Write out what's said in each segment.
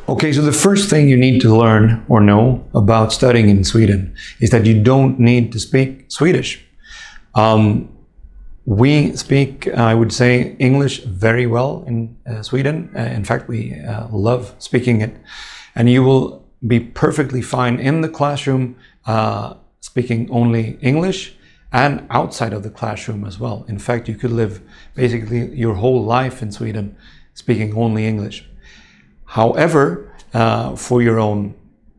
Okay, so the first thing you need to learn or know about studying in Sweden is that you don't need to speak Swedish. We speak, I would say, English very well in Sweden. In fact, we love speaking it. And you will be perfectly fine in the classroom speaking only English, and outside of the classroom as well. In fact, you could live basically your whole life in Sweden speaking only English. However, for your own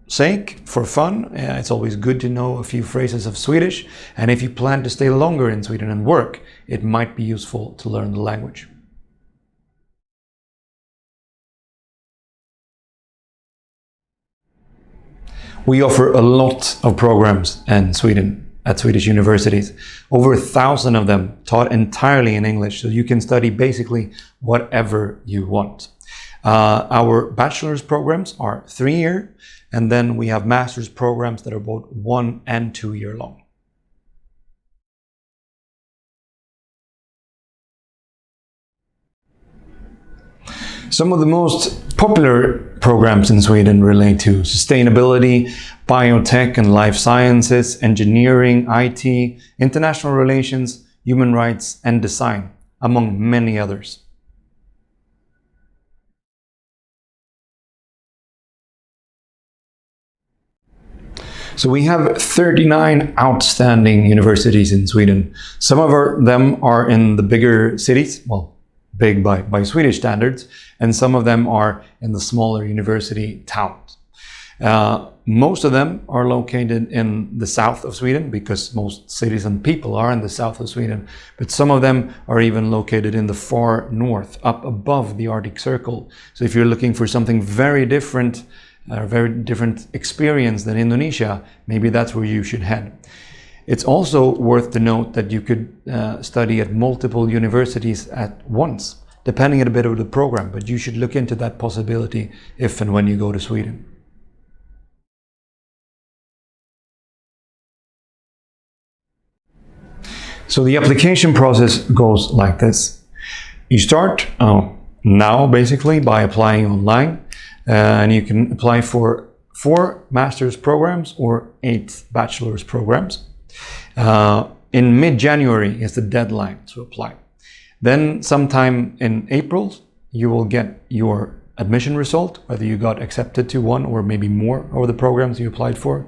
sake, for fun, it's always good to know a few phrases of Swedish, and if you plan to stay longer in Sweden and work, it might be useful to learn the language. We offer a lot of programs in Sweden at Swedish universities, over 1,000 of them taught entirely in English, so you can study basically whatever you want. Our bachelor's programs are 3-year, and then we have master's programs that are both 1 and 2 year long. Some of the most popular programs in Sweden relate to sustainability, biotech and life sciences, engineering, IT, international relations, human rights and design, among many others. So we have 39 outstanding universities in Sweden. Some of them are in the bigger cities, well, big by Swedish standards, and some of them are in the smaller university towns. Most of them are located in the south of Sweden, because most cities and people are in the south of Sweden, but some of them are even located in the far north, up above the Arctic Circle. So if you're looking for something very different experience than Indonesia, maybe that's where you should head. It's also worth to note that you could study at multiple universities at once, depending a bit on the program, but you should look into that possibility if and when you go to Sweden. So the application process goes like this. You start now basically by applying online, and you can apply for 4 master's programs or 8 bachelor's programs. In mid-January is the deadline to apply. Then sometime in April, you will get your admission result, whether you got accepted to one or maybe more of the programs you applied for.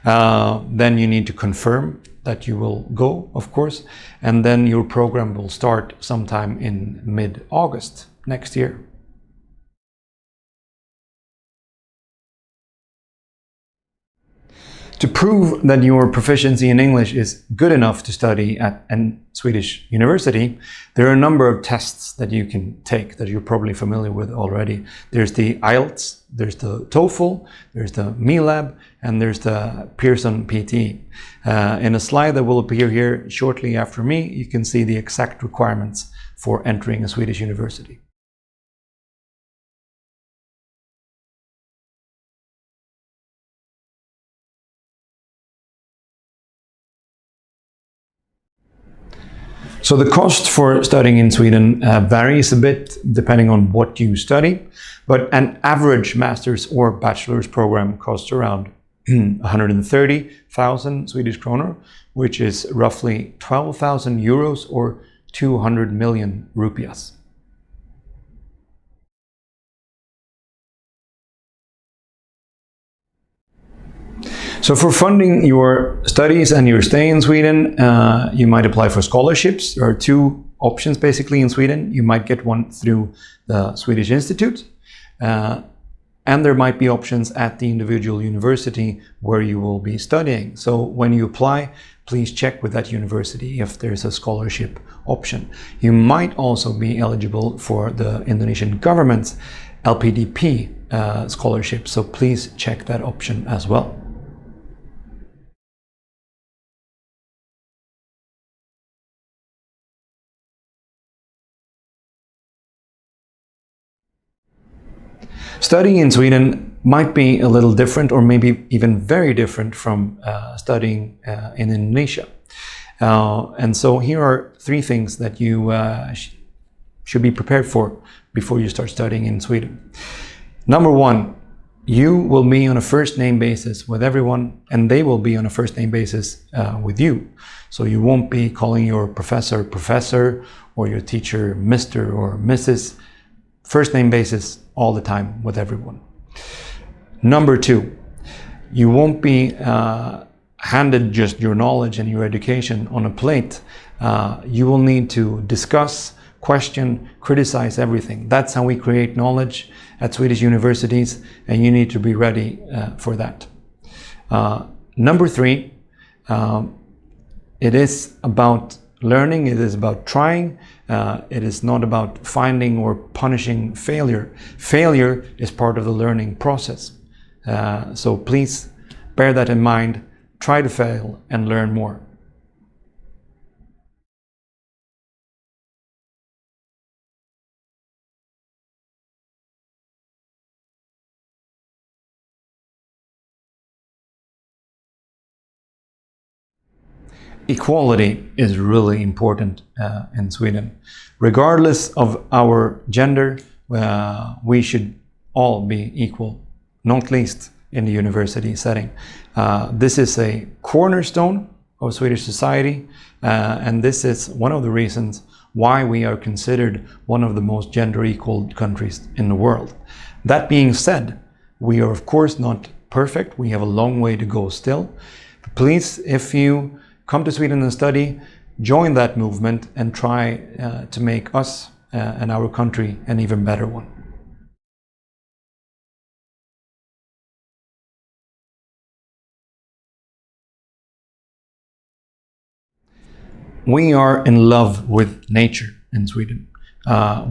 Then you need to confirm that you will go, of course, and then your program will start sometime in mid-August next year. To prove that your proficiency in English is good enough to study at a Swedish university, there are a number of tests that you can take that you're probably familiar with already. There's the IELTS, there's the TOEFL, there's the MeLab, and there's the Pearson PT. In a slide that will appear here shortly after me, you can see the exact requirements for entering a Swedish university. So the cost for studying in Sweden varies a bit depending on what you study, but an average master's or bachelor's program costs around 130,000 Swedish kronor, which is roughly 12,000 euros or 200 million rupias. So for funding your studies and your stay in Sweden, you might apply for scholarships. There are 2 options basically in Sweden. You might get one through the Swedish Institute, and there might be options at the individual university where you will be studying. So when you apply, please check with that university if there's a scholarship option. You might also be eligible for the Indonesian government's LPDP scholarship, so please check that option as well. Studying in Sweden might be a little different, or maybe even very different from studying in Indonesia. And so here are 3 things that you should be prepared for before you start studying in Sweden. Number one, you will be on a first name basis with everyone, and they will be on a first name basis with you. So you won't be calling your professor, or your teacher Mr. or Mrs. First name basis all the time with everyone. Number two, you won't be handed just your knowledge and your education on a plate. You will need to discuss, question, criticize everything. That's how we create knowledge at Swedish universities, and you need to be ready for that. Number three, it is about learning, it is about trying, it is not about finding or punishing failure. Failure is part of the learning process. So please bear that in mind, try to fail and learn more. Equality is really important in Sweden. Regardless of our gender, we should all be equal, not least in the university setting. This is a cornerstone of Swedish society, and this is one of the reasons why we are considered one of the most gender equal countries in the world. That being said, we are of course not perfect. We have a long way to go still. Please, if you come to Sweden and study, join that movement and try to make us and our country an even better one. We are in love with nature in Sweden.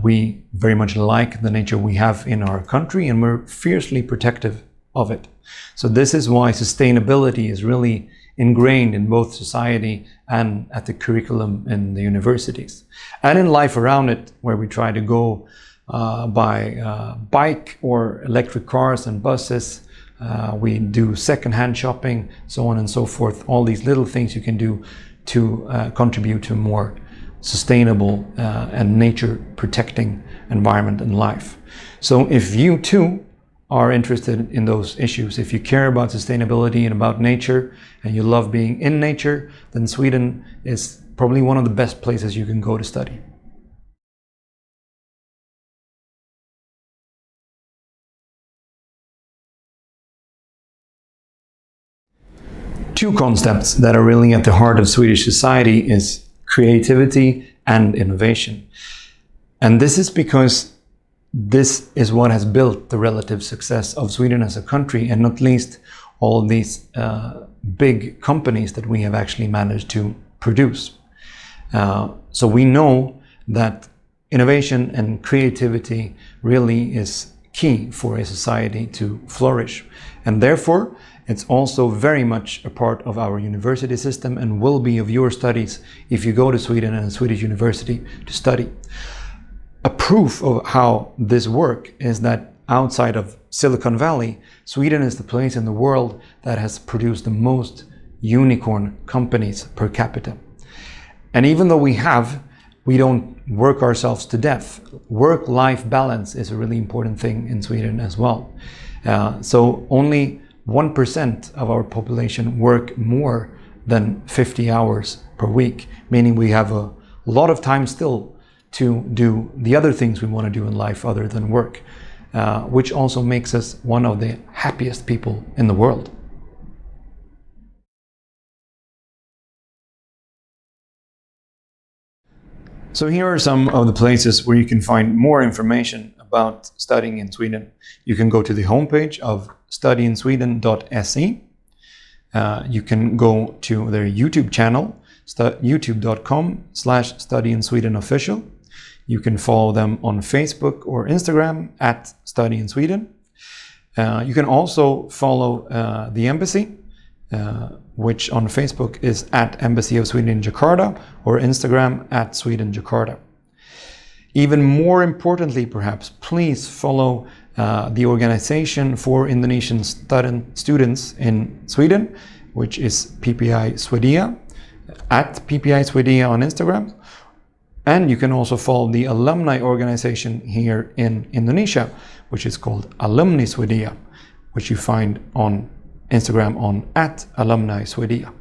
We very much like the nature we have in our country, and we're fiercely protective of it. So this is why sustainability is really ingrained in both society and at the curriculum in the universities. And in life around it, where we try to go by bike or electric cars and buses, we do secondhand shopping, so on and so forth. All these little things you can do to contribute to a more sustainable and nature protecting environment in life. So if you too are interested in those issues, if you care about sustainability and about nature, and you love being in nature, then Sweden is probably one of the best places you can go to study. Two concepts that are really at the heart of Swedish society is creativity and innovation. And this is because this is what has built the relative success of Sweden as a country, and not least all of these big companies that we have actually managed to produce. So we know that innovation and creativity really is key for a society to flourish. And therefore, it's also very much a part of our university system and will be of your studies if you go to Sweden and a Swedish university to study. A proof of how this works is that outside of Silicon Valley, Sweden is the place in the world that has produced the most unicorn companies per capita. And even though we don't work ourselves to death. Work-life balance is a really important thing in Sweden as well. So only 1% of our population work more than 50 hours per week, meaning we have a lot of time still to do the other things we want to do in life other than work, which also makes us one of the happiest people in the world. So here are some of the places where you can find more information about studying in Sweden. You can go to the homepage of studyinSweden.se. You can go to their YouTube channel, youtube.com/studyinSwedenofficial. You can follow them on Facebook or Instagram at @studyInSweden. You can also follow the embassy, which on Facebook is at Embassy of Sweden in Jakarta, or Instagram at Sweden Jakarta. Even more importantly, perhaps, please follow the organization for Indonesian students in Sweden, which is PPI Swedia, at PPI Swedia on Instagram, And you can also follow the alumni organization here in Indonesia, which is called Alumni Swedia, which you find on Instagram on @alumniswedia.